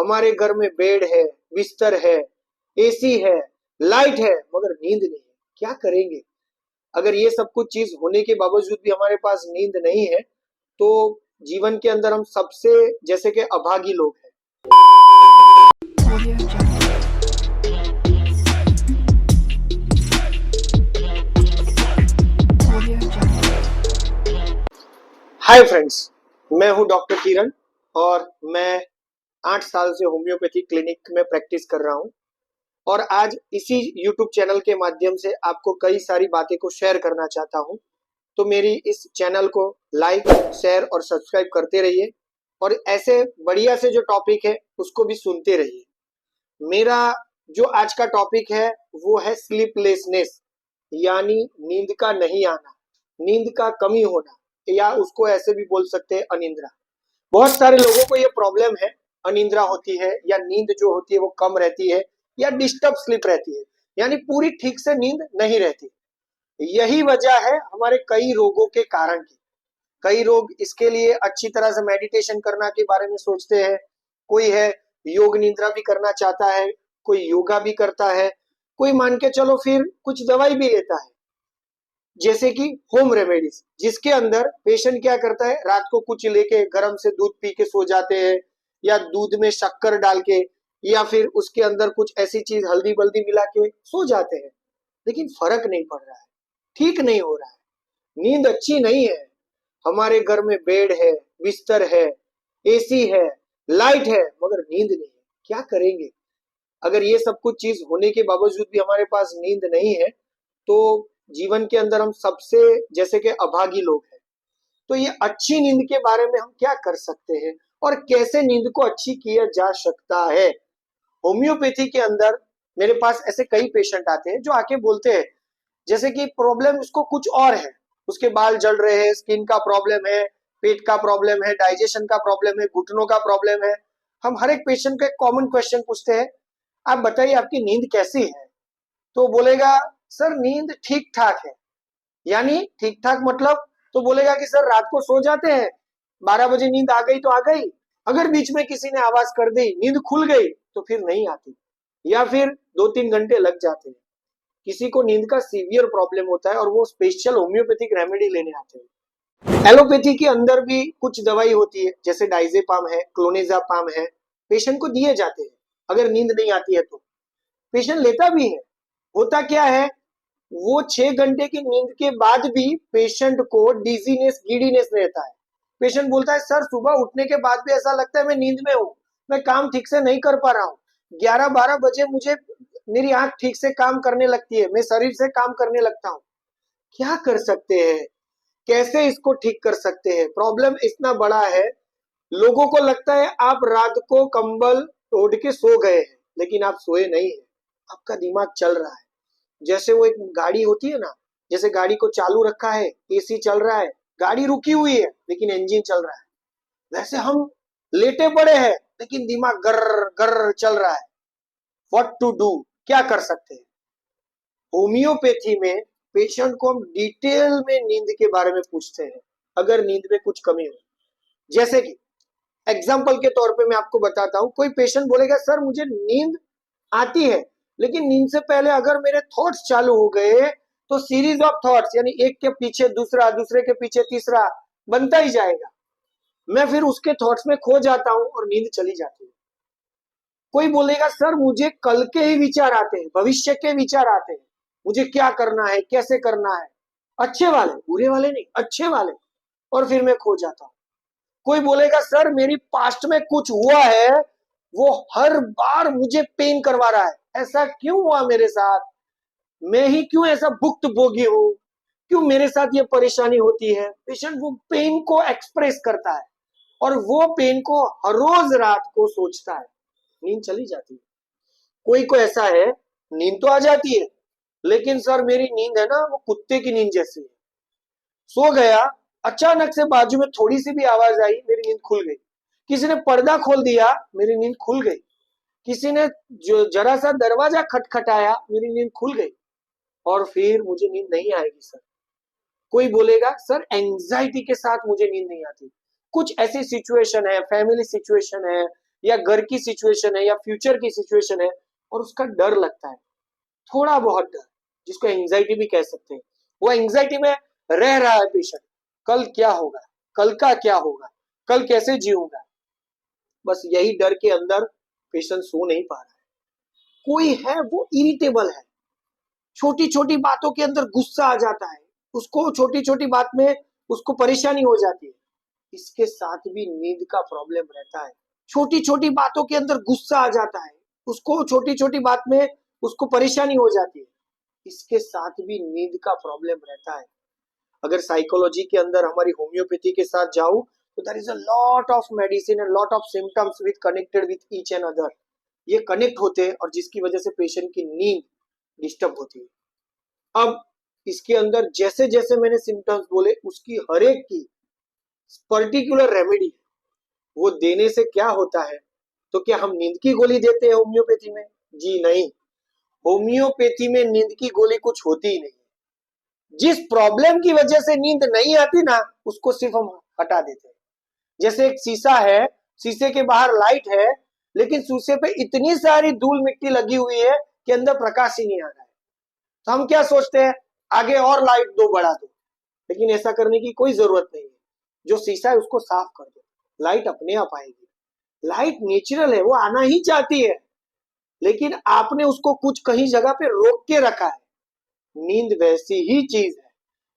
हमारे घर में बेड है, बिस्तर है, एसी है, लाइट है, मगर नींद नहीं है। क्या करेंगे? अगर ये सब कुछ चीज होने के बावजूद भी हमारे पास नींद नहीं है, तो जीवन के अंदर हम सबसे जैसे कि अभागी लोग हैं। हाय फ्रेंड्स, मैं हूं डॉक्टर किरण और मैं 8 साल से होम्योपैथी क्लिनिक में प्रैक्टिस कर रहा हूं। और आज इसी यूट्यूब चैनल के माध्यम से आपको कई सारी बातें को शेयर करना चाहता हूं। तो मेरी इस चैनल को लाइक, शेयर और सब्सक्राइब करते रहिए और ऐसे बढ़िया से जो टॉपिक है उसको भी सुनते रहिए। मेरा जो आज का टॉपिक है वो है स्लीपलेसनेस, यानी नींद का नहीं आना, नींद का कमी होना, या उसको ऐसे भी बोल सकते हैं अनिद्रा। बहुत सारे लोगों को ये प्रॉब्लम है, अनिद्रा होती है या नींद जो होती है वो कम रहती है या डिस्टर्ब स्लीप रहती है, यानी पूरी ठीक से नींद नहीं रहती। यही वजह है हमारे कई रोगों के कारण की। कई लोग इसके लिए अच्छी तरह से मेडिटेशन करना के बारे में सोचते हैं, कोई है योग निद्रा भी करना चाहता है, कोई योगा भी करता है, कोई मान के चलो फिर कुछ दवाई भी लेता है, जैसे कि होम रेमेडीज, जिसके अंदर पेशेंट क्या करता है, रात को कुछ लेके गर्म से दूध पी के सो जाते हैं, या दूध में शक्कर डाल के, या फिर उसके अंदर कुछ ऐसी चीज हल्दी बल्दी मिला के सो जाते हैं, लेकिन फर्क नहीं पड़ रहा है, ठीक नहीं हो रहा है, नींद अच्छी नहीं है। हमारे घर में बेड है, बिस्तर है, एसी है, लाइट है, मगर नींद नहीं है। क्या करेंगे? अगर ये सब कुछ चीज होने के बावजूद भी हमारे पास नींद नहीं है, तो जीवन के अंदर हम सबसे जैसे कि अभागी लोग हैं। तो ये अच्छी नींद के बारे में हम क्या कर सकते हैं और कैसे नींद को अच्छी किया जा सकता है। होम्योपैथी के अंदर मेरे पास ऐसे कई पेशेंट आते हैं जो आके बोलते हैं जैसे कि प्रॉब्लम उसको कुछ और है, उसके बाल जल रहे हैं, स्किन का प्रॉब्लम है, पेट का प्रॉब्लम है, डाइजेशन का प्रॉब्लम है, घुटनों का प्रॉब्लम है। हम हर एक पेशेंट को एक कॉमन क्वेश्चन पूछते हैं, आप बताइए आपकी नींद कैसी है? तो बोलेगा सर नींद ठीक ठाक है। यानी ठीक ठाक मतलब, तो बोलेगा कि सर रात को सो जाते हैं, 12 बजे नींद आ गई तो आ गई, अगर बीच में किसी ने आवाज कर दी, नींद खुल गई, तो फिर नहीं आती, या फिर 2-3 घंटे लग जाते हैं। किसी को नींद का सीवियर प्रॉब्लम होता है और वो स्पेशल होम्योपैथिक रेमेडी लेने आते हैं। एलोपैथी के अंदर भी कुछ दवाई होती है, जैसे डाइजेपाम है, क्लोनिजापाम है, पेशेंट को दिए जाते हैं अगर नींद नहीं आती है तो। पेशेंट लेता भी है। होता क्या है, वो 6 घंटे की नींद के बाद भी पेशेंट को डिजीनेस, गिडीनेस रहता है। पेशेंट बोलता है सर सुबह उठने के बाद भी ऐसा लगता है मैं नींद में हूँ, मैं काम ठीक से नहीं कर पा रहा हूँ, 11-12 बजे मुझे मेरी आंख ठीक से काम करने लगती है, मैं शरीर से काम करने लगता हूँ। क्या कर सकते हैं? कैसे इसको ठीक कर सकते हैं? प्रॉब्लम इतना बड़ा है, लोगों को लगता है आप रात को कंबल ओढ़ के सो गए हैं, लेकिन आप सोए नहीं है, आपका दिमाग चल रहा है। जैसे वो एक गाड़ी होती है ना, जैसे गाड़ी को चालू रखा है, एसी चल रहा है, गाड़ी रुकी हुई है लेकिन इंजन चल रहा है, वैसे हम लेटे पड़े हैं लेकिन दिमाग गर्र गर्र चल रहा है। What to do? क्या कर सकते हैं? होम्योपैथी में पेशेंट को हम डिटेल में नींद के बारे में पूछते हैं, अगर नींद में कुछ कमी हो। जैसे कि एग्जाम्पल के तौर पे मैं आपको बताता हूँ, कोई पेशेंट बोलेगा सर मुझे नींद आती है, लेकिन नींद से पहले अगर मेरे थॉट्स चालू हो गए तो सीरीज ऑफ थॉट्स, यानी एक के पीछे दूसरा, दूसरे के पीछे तीसरा बनता ही जाएगा, मैं फिर उसके थॉट्स में खो जाता हूं और नींद चली जाती है। कोई बोलेगा सर मुझे कल के ही विचार आते हैं, भविष्य के विचार आते हैं, मुझे क्या करना है, कैसे करना है, अच्छे वाले, बुरे वाले नहीं, अच्छे वाले, और फिर मैं खो जाता हूं। कोई बोलेगा सर मेरी पास्ट में कुछ हुआ है, वो हर बार मुझे पेन करवा रहा है, ऐसा क्यों हुआ मेरे साथ, मैं ही क्यों ऐसा भुक्त भोगी हूं, क्यों मेरे साथ ये परेशानी होती है। पेशेंट वो पेन को एक्सप्रेस करता है और वो पेन को हर रोज रात को सोचता है, नींद चली जाती है। कोई को ऐसा है, नींद तो आ जाती है, लेकिन सर मेरी नींद है ना वो कुत्ते की नींद जैसी है, सो गया, अचानक से बाजू में थोड़ी सी भी आवाज आई, मेरी नींद खुल गई। किसी ने पर्दा खोल दिया, मेरी नींद खुल गई। किसी ने जो जरा सा दरवाजा खटखटाया, मेरी नींद खुल गई, और फिर मुझे नींद नहीं आएगी सर। कोई बोलेगा सर एंजाइटी के साथ मुझे नींद नहीं आती, कुछ ऐसी सिचुएशन है, फैमिली सिचुएशन है, या घर की सिचुएशन है या फ्यूचर की सिचुएशन है और उसका डर लगता है, थोड़ा बहुत डर, जिसको एंजाइटी भी कह सकते हैं। वो एंजाइटी में रह रहा है पेशेंट, कल क्या होगा, कल का क्या होगा, कल कैसे जीऊंगा, बस यही डर के अंदर पेशेंट सो नहीं पा रहा है। कोई है वो इरिटेबल है, छोटी छोटी बातों के अंदर गुस्सा आ जाता है, उसको छोटी छोटी बात में उसको परेशानी हो जाती है, इसके साथ भी नींद का प्रॉब्लम रहता है। छोटी छोटी बातों के अंदर गुस्सा आ जाता है, उसको छोटी छोटी बात में उसको परेशानी हो जाती है, इसके साथ भी नींद का प्रॉब्लम रहता है। अगर साइकोलॉजी के अंदर हमारी होम्योपैथी के साथ जाऊं तो there is a lot of medicine and lot of symptoms with connected with each and other. ये कनेक्ट होते हैं और जिसकी वजह से पेशेंट की नींद डिस्टर्ब होती है। अब इसके अंदर जैसे जैसे मैंने सिम्टम्स बोले उसकी हर एक की पर्टिकुलर रेमेडी, वो देने से क्या होता है। तो क्या हम नींद की गोली देते हैं होम्योपैथी में? जी नहीं, होम्योपैथी में नींद की गोली कुछ होती ही नहीं। जिस प्रॉब्लम की वजह से नींद नहीं आती ना, उसको सिर्फ हम हटा देते हैं। जैसे एक शीशा है, शीशे के बाहर लाइट है, लेकिन शीशे पे इतनी सारी धूल मिट्टी लगी हुई है कि अंदर प्रकाश ही नहीं आ रहा है, तो हम क्या सोचते हैं, आगे और लाइट दो, बढ़ा दो। लेकिन ऐसा करने की कोई जरूरत नहीं है। जो शीशा है उसको साफ कर दो, लाइट अपने आप आएगी। लाइट नेचुरल है, वो आना ही चाहती है, लेकिन आपने उसको कुछ कहीं जगह पे रोक के रखा है। नींद वैसी ही चीज है,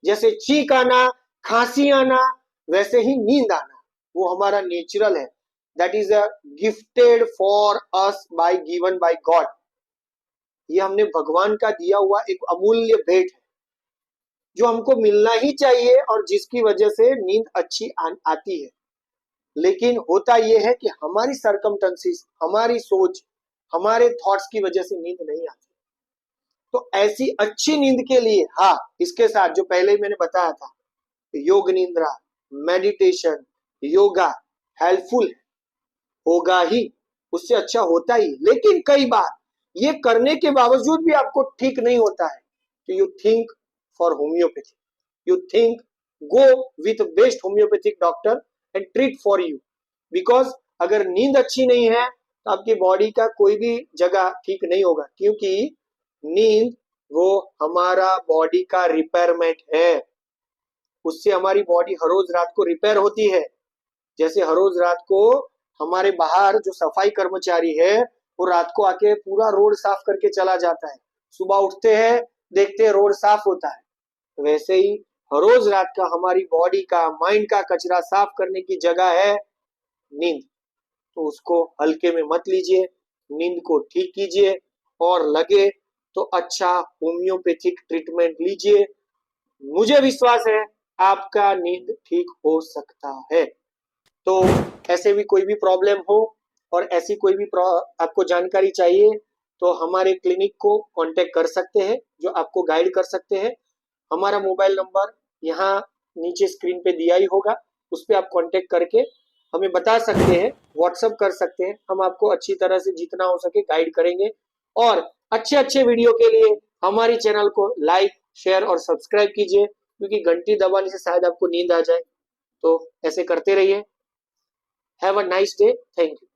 जैसे छींक आना, खांसी आना, वैसे ही नींद आना, वो हमारा नेचुरल है। That is a gifted for us bye given by God. ये हमने भगवान का दिया हुआ एक अमूल्य भेंट है, जो हमको मिलना ही चाहिए और जिसकी वजह से नींद अच्छी आती है। लेकिन होता यह है कि हमारी सरकमस्टेंसेस, हमारी सोच, हमारे थॉट्स की वजह से नींद नहीं आती। तो ऐसी अच्छी नींद के लिए, हाँ, इसके साथ जो पहले मैंने बताया था, योग निद्रा, मेडिटेशन, योगा हेल्पफुल है, होगा ही, उससे अच्छा होता ही। लेकिन कई बार ये करने के बावजूद भी आपको ठीक नहीं होता है, तो you think for homeopathy, you think go with best homeopathic doctor and treat for you. Because अगर नींद अच्छी नहीं है तो आपकी बॉडी का कोई भी जगह ठीक नहीं होगा, क्योंकि नींद वो हमारा बॉडी का रिपेयरमेंट है। उससे हमारी बॉडी हर रोज रात को रिपेयर होती है। जैसे हर रोज रात को हमारे बाहर जो सफाई कर्मचारी है वो रात को आके पूरा रोड साफ करके चला जाता है, सुबह उठते हैं देखते हैं रोड साफ होता है, वैसे ही हर रोज रात का हमारी बॉडी का, माइंड का कचरा साफ करने की जगह है नींद। तो उसको हल्के में मत लीजिए, नींद को ठीक कीजिए और लगे तो अच्छा होम्योपैथिक ट्रीटमेंट लीजिए। मुझे विश्वास है आपका नींद ठीक हो सकता है। तो ऐसे भी कोई भी प्रॉब्लम हो और ऐसी कोई भी आपको जानकारी चाहिए तो हमारे क्लिनिक को कांटेक्ट कर सकते हैं, जो आपको गाइड कर सकते हैं। हमारा मोबाइल नंबर यहाँ नीचे स्क्रीन पे दिया ही होगा, उस पर आप कांटेक्ट करके हमें बता सकते हैं, व्हाट्सएप कर सकते हैं। हम आपको अच्छी तरह से जितना हो सके गाइड करेंगे। और अच्छे अच्छे वीडियो के लिए हमारी चैनल को लाइक, शेयर और सब्सक्राइब कीजिए, क्योंकि घंटी दबाने से शायद आपको नींद आ जाए। तो ऐसे करते रहिए। Have a nice day. Thank you.